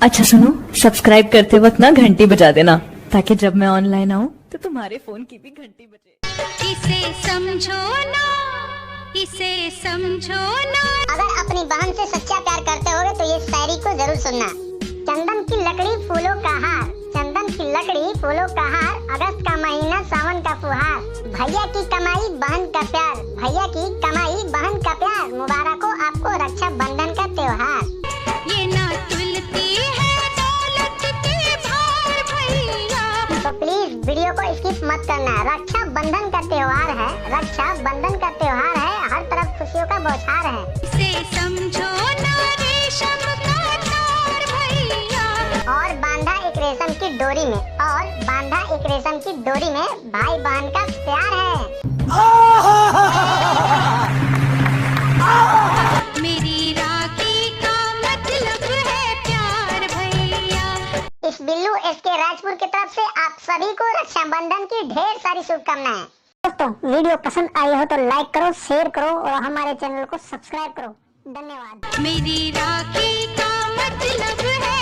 अच्छा सुनो, सब्सक्राइब करते वक्त ना घंटी बजा देना ताकि जब मैं ऑनलाइन आऊँ तो तुम्हारे फोन की भी घंटी बजे। इसे समझो ना, इसे समझो ना। अगर अपनी बहन से सच्चा प्यार करते होगे तो ये शायरी को जरूर सुनना। चंदन की लकड़ी फूलों का हार, चंदन की लकड़ी फूलों का हार, अगस्त का महीना सावन का फुहार, भैया की कमाई बहन का प्यार, भैया की कमाई बहन का प्यार, मुबारक हो आपको रक्षा बंधन का त्योहार। ये ना तुलती है दौलत के भार भैया। तो प्लीज वीडियो को स्किप मत करना। रक्षा बंधन का त्योहार है, रक्षा बंधन का त्योहार है, हर तरफ खुशियों का बौछार है। इसे समझो ना रेशम का तार भैया। और बांधा एक रेशम की डोरी में, और बांधा एक रेशम की डोरी में भाई बहन का प्यार है। मेरी राखी का मतलब है प्यार भैया। इस बिल्लू एसके राजपुर की तरफ से आप सभी को रक्षाबंधन की ढेर सारी शुभकामनाएं। दोस्तों वीडियो पसंद आई हो तो लाइक करो, शेयर करो और हमारे चैनल को सब्सक्राइब करो। धन्यवाद। मेरी राखी का मतलब है